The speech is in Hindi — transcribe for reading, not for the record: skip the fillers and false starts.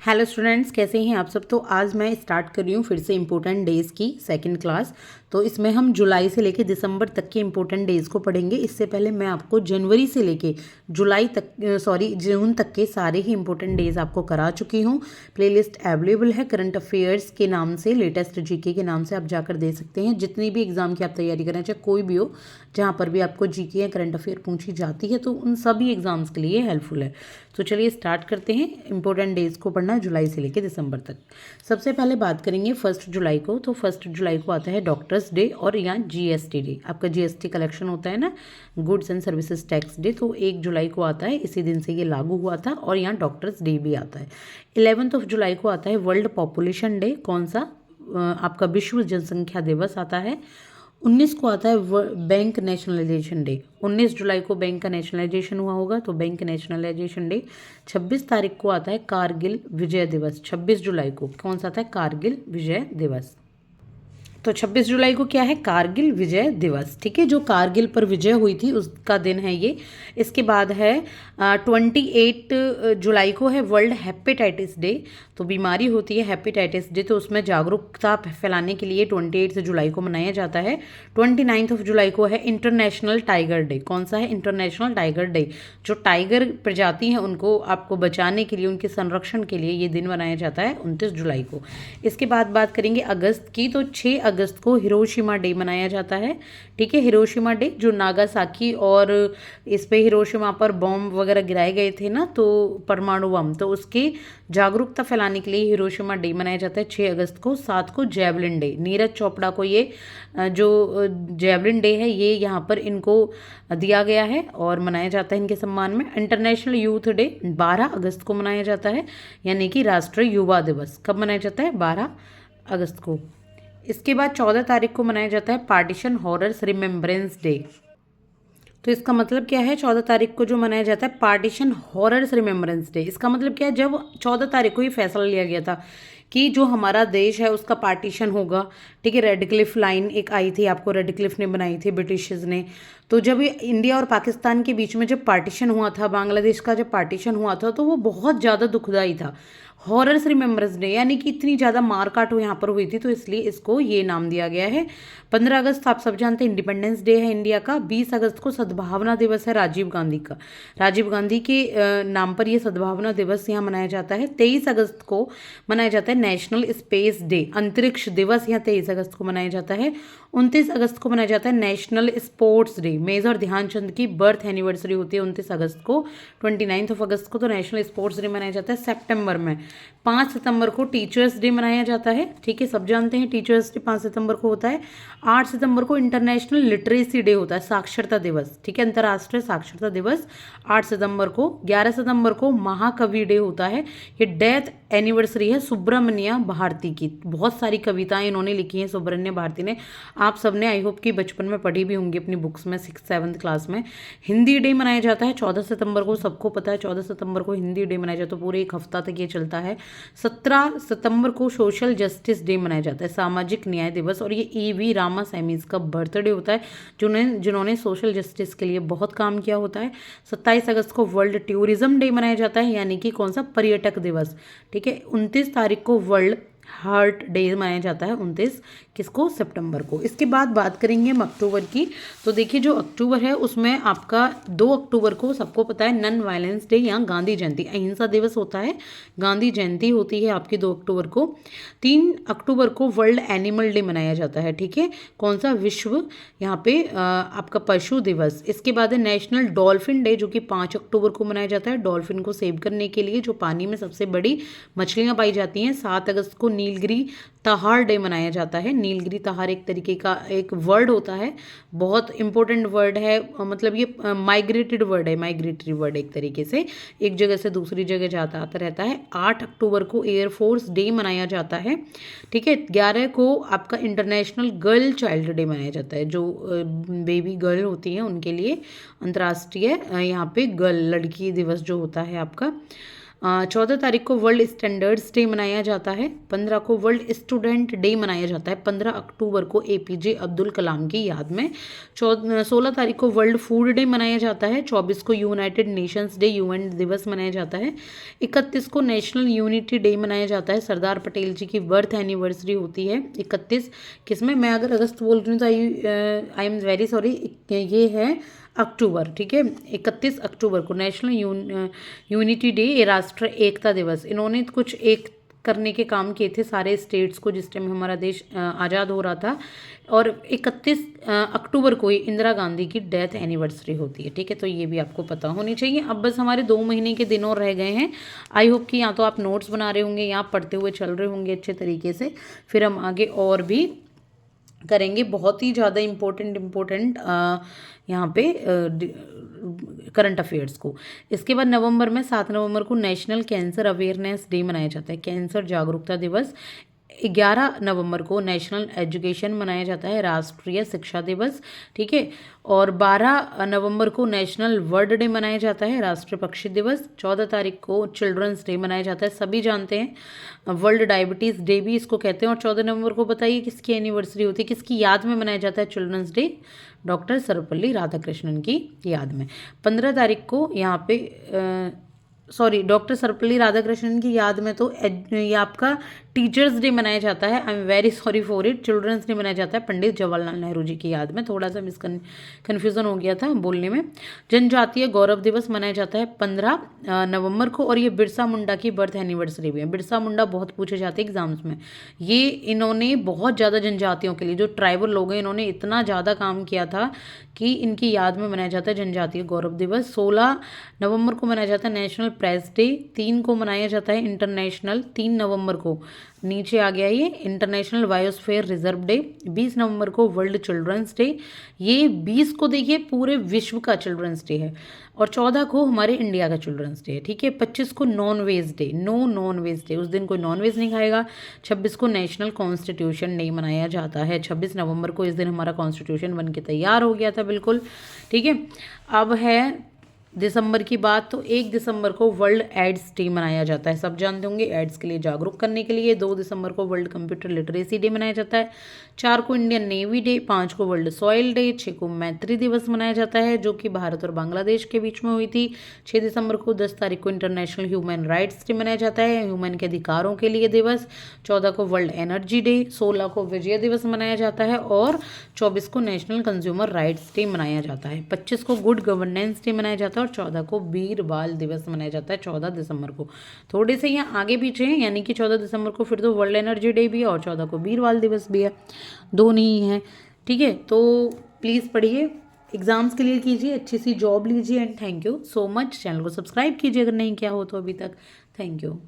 हेलो स्टूडेंट्स, कैसे हैं आप सब। तो आज मैं स्टार्ट कर रही हूँ फिर से इम्पोर्टेंट डेज़ की सेकंड क्लास। तो इसमें हम जुलाई से लेके दिसंबर तक के इम्पोर्टेंट डेज़ को पढ़ेंगे। इससे पहले मैं आपको जनवरी से लेके जून तक के सारे ही इम्पोर्टेंट डेज़ आपको करा चुकी हूँ। प्लेलिस्ट अवेलेबल है करंट अफेयर्स के नाम से, लेटेस्ट जीके के नाम से आप जाकर दे सकते हैं। जितनी भी एग्जाम की आप तैयारी करें, चाहे कोई भी हो, जहाँ पर भी आपको जीके या करंट अफेयर पूछी जाती है, तो उन सभी एग्जाम्स के लिए हेल्पफुल है। तो चलिए स्टार्ट करते हैं इंपॉर्टेंट डेज़ को पढ़ना जुलाई से लेकर दिसंबर तक। सबसे पहले बात करेंगे 1 जुलाई को। तो 1 जुलाई को आता है डॉक्टर्स डे और यहाँ जीएसटी डे। आपका जीएसटी कलेक्शन होता है ना, goods and services tax day, तो 1 जुलाई को आता है। इसी दिन से ये लागू हुआ था। और यहाँ डॉक्टर्स डे भी आता है। 11 जुलाई को आता है वर्ल्ड पॉपुलेशन डे। कौन सा? आपका विश्व जनसंख्या दिवस आता है। 19 को आता है बैंक नेशनलाइजेशन डे। 19 जुलाई को बैंक का नेशनलाइजेशन हुआ होगा, तो बैंक नेशनलाइजेशन डे। 26 तारीख को आता है कारगिल विजय दिवस। 26 जुलाई को कौन सा आता है? कारगिल विजय दिवस। तो 26 जुलाई को क्या है? कारगिल विजय दिवस। ठीक है, जो कारगिल पर विजय हुई थी उसका दिन है ये। इसके बाद है 28 जुलाई को है वर्ल्ड हेपेटाइटिस डे। तो बीमारी होती है हेपेटाइटिस डे, तो उसमें जागरूकता फैलाने के लिए 28 जुलाई को मनाया जाता है। 29 जुलाई को है इंटरनेशनल टाइगर डे। कौन सा है? International tiger day. जो टाइगर प्रजाति हैं उनको आपको बचाने के लिए, उनके संरक्षण के लिए ये दिन मनाया जाता है 29 जुलाई को। इसके बाद बात करेंगे अगस्त की। तो 6 अगस्त को हिरोशिमा डे मनाया जाता है। ठीक है, हिरोशिमा डे, जो नागासाकी और इस पे हिरोशिमा पर बॉम्ब वगैरह गिराए गए थे ना, तो परमाणु बम, तो उसकी जागरूकता फैलाने के लिए हिरोशिमा डे मनाया जाता है 6 अगस्त को। 7 को जेवलिन डे। नीरज चोपड़ा को ये जो जेवलिन डे है ये यहाँ पर इनको दिया गया है और मनाया जाता है इनके सम्मान में। इंटरनेशनल यूथ डे 12 अगस्त को मनाया जाता है, यानी कि राष्ट्रीय युवा दिवस। कब मनाया जाता है? 12 अगस्त को। इसके बाद 14 तारीख को मनाया जाता है पार्टीशन हॉरर्स रिमेम्बरेंस डे। तो इसका मतलब क्या है? 14 तारीख को जो मनाया जाता है पार्टीशन हॉरर्स रिमेम्बरेंस डे, इसका मतलब क्या है? जब 14 तारीख को ये फैसला लिया गया था कि जो हमारा देश है उसका पार्टीशन होगा। ठीक है, रेड क्लिफ लाइन एक आई थी, आपको रेड क्लिफ ने बनाई थी ब्रिटिशर्स ने। तो जब ये इंडिया और पाकिस्तान के बीच में जब पार्टीशन हुआ था, बांग्लादेश का जब पार्टीशन हुआ था, तो वो बहुत ज़्यादा दुखदाई था। हॉरर्स रिमेम्बरेंस डे, यानी कि इतनी ज़्यादा मारकाट यहाँ पर हुई थी, तो इसलिए इसको ये नाम दिया गया है। 15 अगस्त आप सब जानते हैं इंडिपेंडेंस डे है इंडिया का। 20 अगस्त को सद्भावना दिवस है राजीव गांधी का। राजीव गांधी के नाम पर ये सद्भावना दिवस यहाँ मनाया जाता है। 23 अगस्त को मनाया जाता है नेशनल स्पेस डे, अंतरिक्ष दिवस, यहाँ 23 अगस्त को मनाया जाता है। 29 अगस्त को मनाया जाता है national sports day. Major Dhyan Chand की बर्थ एनिवर्सरी होती है 29 अगस्त को। 29 अगस्त को तो नेशनल स्पोर्ट्स डे मनाया जाता है। सितंबर में 5 सितंबर को टीचर्स डे मनाया जाता है। ठीक है, सब जानते हैं टीचर्स डे 5 सितंबर को होता है। 8 सितंबर को इंटरनेशनल लिटरेसी डे होता है, साक्षरता दिवस। ठीक है, अंतर्राष्ट्रीय साक्षरता दिवस 8 सितंबर को। 11 सितंबर को महाकवि डे होता है। ये डेथ एनिवर्सरी है सुब्रमण्य भारती की। बहुत सारी कविताएं इन्होंने लिखी हैं सुब्रमण्य भारती ने। आप सबने आई होप कि बचपन में पढ़ी भी होंगी अपनी बुक्स में, 6th-7th क्लास में। हिंदी डे मनाया जाता है 14 सितंबर को। सबको पता है 14 सितंबर को हिंदी डे मनाया जाता है, तो पूरे एक हफ्ता तक ये चलता है। 17 सितंबर को सोशल जस्टिस डे मनाया जाता है, सामाजिक न्याय दिवस। और ये ईवी रामास्वामी का बर्थडे होता है, जिन्होंने सोशल जस्टिस के लिए बहुत काम किया होता है। 27 अगस्त को वर्ल्ड टूरिज्म डे मनाया जाता है, यानी कि कौन सा? पर्यटक दिवस। ठीक है, 29 तारीख को वर्ल्ड हार्ट डे मनाया जाता है, 29 किसको? सितंबर को। इसके बाद बात करेंगे हम अक्टूबर की। तो देखिए, जो अक्टूबर है उसमें आपका 2 अक्टूबर को सबको पता है नन वायलेंस डे या गांधी जयंती, अहिंसा दिवस होता है। गांधी जयंती होती है आपकी 2 अक्टूबर को। 3 अक्टूबर को वर्ल्ड एनिमल डे मनाया जाता है। ठीक है, कौन सा? विश्व यहाँ पे आपका पशु दिवस। इसके बाद है नेशनल डॉल्फिन डे, जो कि 5 अक्टूबर को मनाया जाता है, डॉल्फिन को सेव करने के लिए, जो पानी में सबसे बड़ी मछलियाँ पाई जाती हैं। 7 अगस्त को नीलगिरी तहार डे मनाया जाता है। नीलगिरी तहार एक तरीके का एक वर्ड होता है, बहुत इंपॉर्टेंट वर्ड है। मतलब ये माइग्रेटेड वर्ड है, माइग्रेटरी वर्ड एक तरीके से, एक जगह से दूसरी जगह जाता आता रहता है। 8 अक्टूबर को एयरफोर्स डे मनाया जाता है। ठीक है, 11 को आपका इंटरनेशनल गर्ल चाइल्ड डे मनाया जाता है, जो बेबी गर्ल होती हैं उनके लिए अंतर्राष्ट्रीय यहाँ पे गर्ल लड़की दिवस जो होता है आपका। 14 तारीख को वर्ल्ड स्टैंडर्ड्स डे मनाया जाता है। 15 को वर्ल्ड स्टूडेंट डे मनाया जाता है। 15 अक्टूबर को APJ अब्दुल कलाम की याद में। 16 तारीख को वर्ल्ड फूड डे मनाया जाता है। 24 को यूनाइटेड नेशंस डे UN दिवस मनाया जाता है। 31 को नेशनल यूनिटी डे मनाया जाता है। सरदार पटेल जी की बर्थ एनिवर्सरी होती है 31 किसमें, मैं अगर अगस्त बोल रही हूँ तो आई एम वेरी सॉरी, ये है अक्टूबर, ठीक है। 31 अक्टूबर को नेशनल यूनिटी डे, राष्ट्र एकता दिवस। इन्होंने कुछ एक करने के काम किए थे सारे स्टेट्स को जिस टाइम हमारा देश आज़ाद हो रहा था। और 31 अक्टूबर को ही इंदिरा गांधी की डेथ एनिवर्सरी होती है, ठीक है। तो ये भी आपको पता होनी चाहिए। अब बस हमारे 2 महीने के दिन और रह गए हैं। आई होप कि या तो आप नोट्स बना रहे होंगे या पढ़ते हुए चल रहे होंगे अच्छे तरीके से। फिर हम आगे और भी करेंगे बहुत ही ज़्यादा इम्पोर्टेंट यहाँ पे करंट अफेयर्स को। इसके बाद नवंबर में 7 नवंबर को नेशनल कैंसर अवेयरनेस डे मनाया जाता है, कैंसर जागरूकता दिवस। 11 नवंबर को नेशनल एजुकेशन मनाया जाता है, राष्ट्रीय शिक्षा दिवस, ठीक है। और 12 नवंबर को नेशनल बर्ड डे मनाया जाता है, राष्ट्रीय पक्षी दिवस। 14 तारीख को चिल्ड्रंस डे मनाया जाता है, सभी जानते हैं। वर्ल्ड डायबिटीज़ डे भी इसको कहते हैं। और 14 नवंबर को बताइए किसकी एनिवर्सरी होती है, किसकी याद में मनाया जाता है children's day, doctor Sarvepalli Radhakrishnan की याद में। 15 तारीख को यहाँ पे डॉक्टर सर्वपल्ली राधाकृष्णन की याद में तो ये आपका टीचर्स डे मनाया जाता है। I am very sorry for it. Children's day मनाया जाता है पंडित जवाहरलाल नेहरू जी की याद में। थोड़ा सा कन्फ्यूज़न हो गया था बोलने में। जनजातीय गौरव दिवस मनाया जाता है 15 नवंबर को। और ये बिरसा मुंडा की बर्थ एनिवर्सरी भी है। बिरसा मुंडा बहुत पूछे जाते हैं एग्जाम्स में। ये इन्होंने बहुत ज़्यादा जनजातियों के लिए, जो ट्राइबल लोग हैं, इन्होंने इतना ज़्यादा काम किया था कि इनकी याद में मनाया जाता है जनजातीय गौरव दिवस। 16 नवंबर को मनाया जाता है नेशनल प्रेस डे। 3 को मनाया जाता है इंटरनेशनल, 3 नवंबर को नीचे आ गया ये, इंटरनेशनल बायोस्फीयर रिजर्व डे। 20 नवंबर को वर्ल्ड चिल्ड्रंस डे। ये 20 को देखिए पूरे विश्व का चिल्ड्रंस डे है। और 14 को हमारे इंडिया का चिल्ड्रंस डे है, ठीक है। 25 को non veg day, no non veg day, उस दिन कोई नॉन वेज नहीं खाएगा। 26 को नेशनल कॉन्स्टिट्यूशन डे मनाया जाता है। 26 नवंबर को इस दिन हमारा कॉन्स्टिट्यूशन बन के तैयार हो गया था, बिल्कुल, ठीक है। अब है दिसंबर की बात, तो 1 दिसंबर को वर्ल्ड एड्स डे मनाया जाता है, सब जानते होंगे, एड्स के लिए जागरूक करने के लिए। 2 दिसंबर को वर्ल्ड कंप्यूटर लिटरेसी डे मनाया जाता है। 4 को इंडियन नेवी डे। 5 को वर्ल्ड सॉइल डे। 6 को मैत्री दिवस मनाया जाता है, जो कि भारत और बांग्लादेश के बीच में हुई थी। 6 दिसंबर को 10 तारीख को इंटरनेशनल ह्यूमन राइट्स डे मनाया जाता है, ह्यूमन के अधिकारों के लिए दिवस। 14 को वर्ल्ड एनर्जी डे। 16 को विजय दिवस मनाया जाता है। और 24 को नेशनल कंज्यूमर राइट्स डे मनाया जाता है। 25 को गुड गवर्नेंस डे मनाया जाता है। और 14 को वीर बाल दिवस मनाया जाता है 14 दिसंबर को। थोड़े से यहाँ आगे पीछे हैं, यानी कि 14 दिसंबर को फिर तो वर्ल्ड एनर्जी डे भी है और 14 को वीर बाल दिवस भी है, दो नहीं है, ठीक है। तो प्लीज़ पढ़िए, एग्जाम्स क्लियर कीजिए, अच्छी सी जॉब लीजिए। And thank you so much. Channel को सब्सक्राइब कीजिए अगर नहीं किया हो तो अभी तक। Thank you.